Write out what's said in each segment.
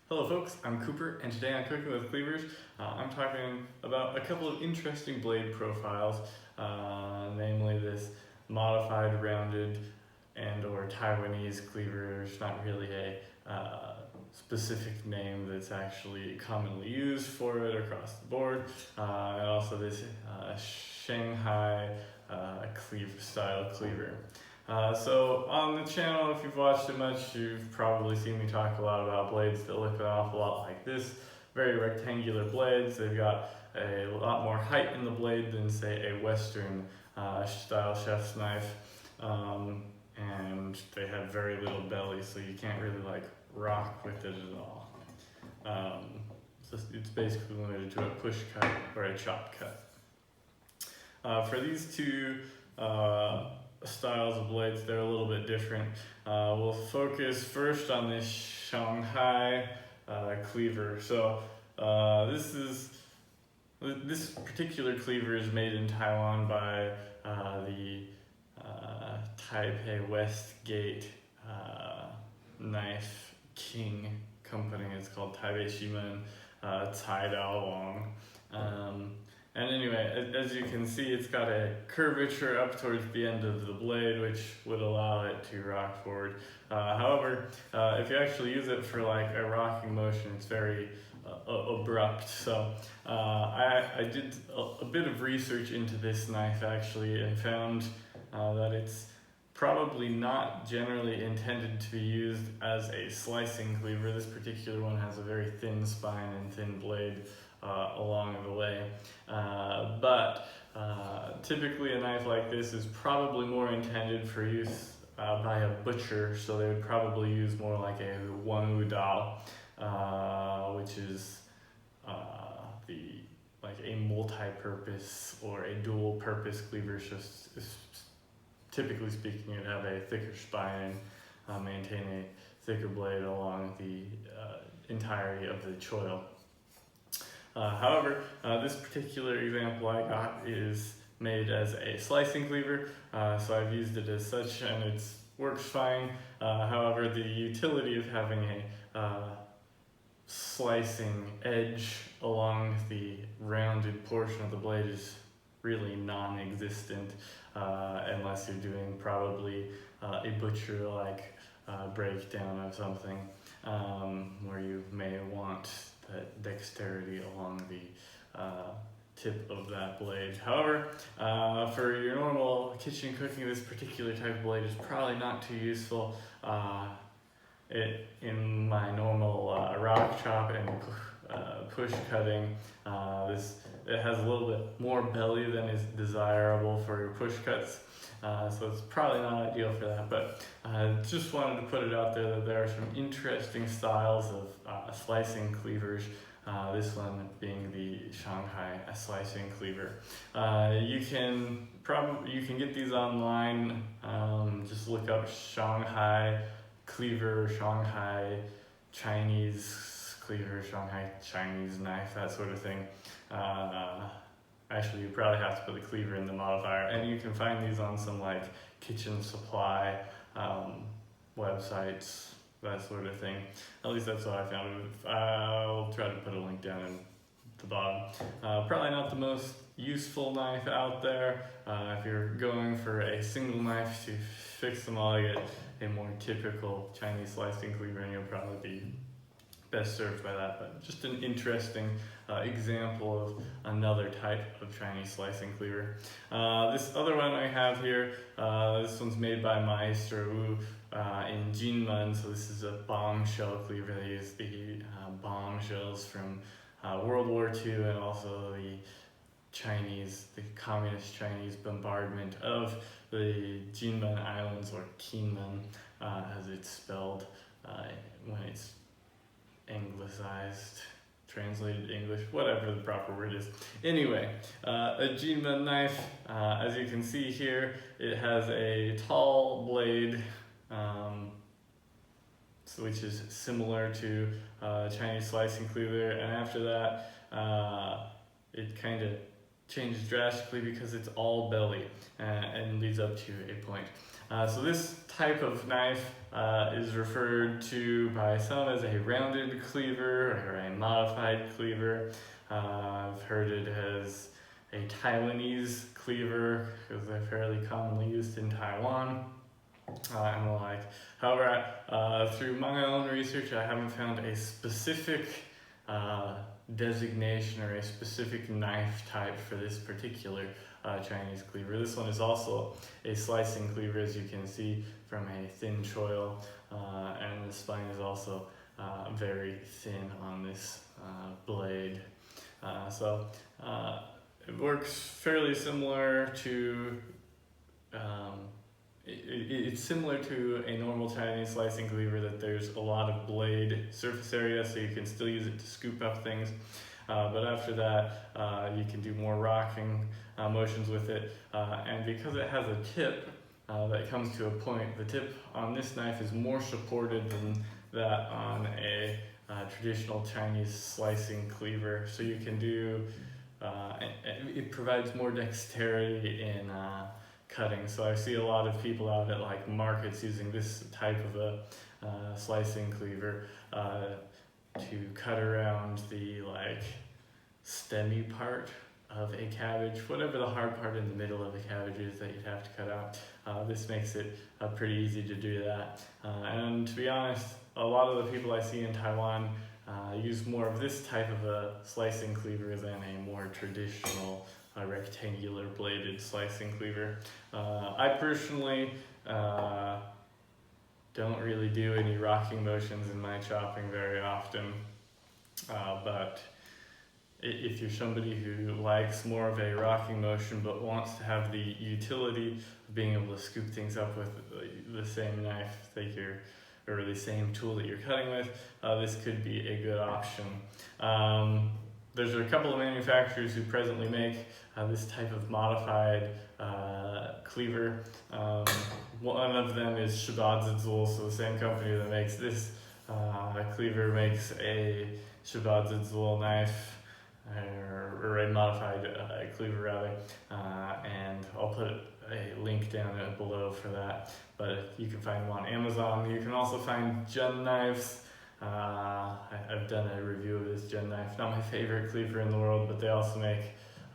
Hello folks, I'm Cooper, and today on Cooking with Cleavers, I'm talking about a couple of interesting blade profiles, namely this modified rounded and or Taiwanese cleaver. There's not really a specific name that's actually commonly used for it across the board, and also this Shanghai Cleaver style cleaver. So on the channel, if you've watched it much, you've probably seen me talk a lot about blades that look an awful lot like this. Very rectangular blades. They've got a lot more height in the blade than say a Western style chef's knife. And they have very little belly, so you can't really like rock with it at all. So it's basically limited to a push cut or a chop cut. For these two styles of blades, they're a little bit different. We'll focus first on this Shanghai Cleaver. So this particular cleaver is made in Taiwan by the Taipei Westgate Knife King company. It's called Taipei Shimen Cai Dao Wong. And anyway, as you can see, it's got a curvature up towards the end of the blade, which would allow it to rock forward. However, if you actually use it for like a rocking motion, it's very abrupt. So I did a bit of research into this knife actually and found that it's probably not generally intended to be used as a slicing cleaver. This particular one has a very thin spine and thin blade along the way, but typically a knife like this is probably more intended for use by a butcher, so they would probably use more like a Wu Dao, which is like a multi-purpose or a dual-purpose cleaver. Just typically speaking, you'd have a thicker spine and maintain a thicker blade along the entirety of the choil. However, this particular example I got is made as a slicing cleaver, so I've used it as such and it works fine. However, the utility of having a slicing edge along the rounded portion of the blade is really non-existent unless you're doing probably a butcher-like breakdown of something where you may want that dexterity along the tip of that blade. However, for your normal kitchen cooking, this particular type of blade is probably not too useful. In my normal rock chop and push cutting, it has a little bit more belly than is desirable for your push cuts. So it's probably not ideal for that, but just wanted to put it out there that there are some interesting styles of slicing cleavers, this one being the Shanghai slicing cleaver. You can get these online, just look up Shanghai Cleaver, Shanghai Chinese Cleaver, Shanghai Chinese knife, that sort of thing. Actually, you probably have to put the cleaver in the modifier, and you can find these on some like kitchen supply websites, that sort of thing. At least that's what I found. I'll try to put a link down in the bottom. Probably not the most useful knife out there. If you're going for a single knife to fix them all, you get a more typical Chinese slicing cleaver, and you'll probably be best served by that. But just an interesting example of another type of Chinese slicing cleaver. This other one I have here, this one's made by Maestro Wu in Jinmen. So this is a bombshell cleaver. They use the bombshells from World War II and also the communist Chinese bombardment of the Jinmen Islands, or Kinmen as it's spelled when it's anglicized, translated English, whatever the proper word is. Anyway, a Jinmen knife, as you can see here, it has a tall blade, which is similar to Chinese slicing cleaver, and after that, it kind of changes drastically because it's all belly and leads up to a point. So this type of knife is referred to by some as a rounded cleaver or a modified cleaver. I've heard it as a Taiwanese cleaver because they're fairly commonly used in Taiwan and the like. However, through my own research, I haven't found a specific designation or a specific knife type for this particular Chinese cleaver. This one is also a slicing cleaver, as you can see from a thin choil, and the spine is also very thin on this blade. So it works fairly similar to it's similar to a normal Chinese slicing cleaver, that there's a lot of blade surface area, so you can still use it to scoop up things. But after that, you can do more rocking motions with it. And because it has a tip that comes to a point, the tip on this knife is more supported than that on a traditional Chinese slicing cleaver. So you can do, it provides more dexterity in cutting. So I see a lot of people out at like markets using this type of a slicing cleaver to cut around the like stemmy part of a cabbage, whatever the hard part in the middle of a cabbage is that you'd have to cut out. This makes it pretty easy to do that. And to be honest, a lot of the people I see in Taiwan use more of this type of a slicing cleaver than a more traditional rectangular bladed slicing cleaver. I personally don't really do any rocking motions in my chopping very often, but if you're somebody who likes more of a rocking motion but wants to have the utility of being able to scoop things up with the same knife that you're, or the same tool that you're cutting with, this could be a good option. There's a couple of manufacturers who presently make this type of modified cleaver. One of them is Shibazu, so the same company that makes this cleaver makes a Shibazu knife, or a modified cleaver rather, and I'll put a link down below for that. But you can find them on Amazon. You can also find Jun knives. I've done a review of this Jun knife. Not my favorite cleaver in the world, but they also make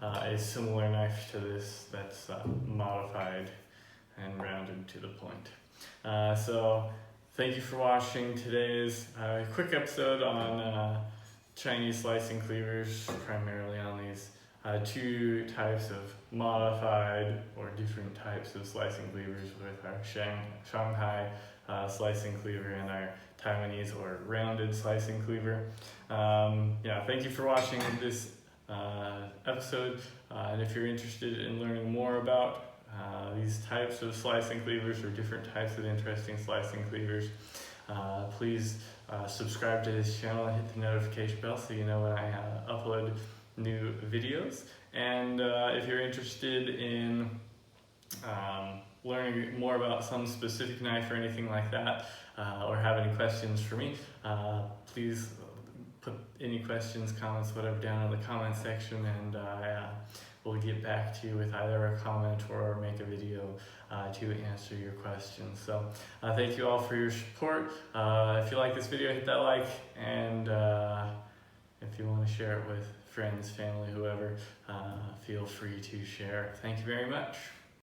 a similar knife to this that's modified and rounded to the point. So thank you for watching today's quick episode on Chinese slicing cleavers, primarily on these two types of modified or different types of slicing cleavers, with our Shanghai slicing cleaver and our Taiwanese or rounded slicing cleaver. Yeah, thank you for watching this episode, and if you're interested in learning more about these types of slicing cleavers or different types of interesting slicing cleavers, please subscribe to this channel and hit the notification bell so you know when I upload new videos. And if you're interested in learning more about some specific knife or anything like that, or have any questions for me, please put any questions, comments, whatever down in the comment section, and we'll get back to you with either a comment or make a video to answer your questions. So thank you all for your support. If you like this video, hit that like, and if you want to share it with friends, family, whoever, feel free to share. Thank you very much.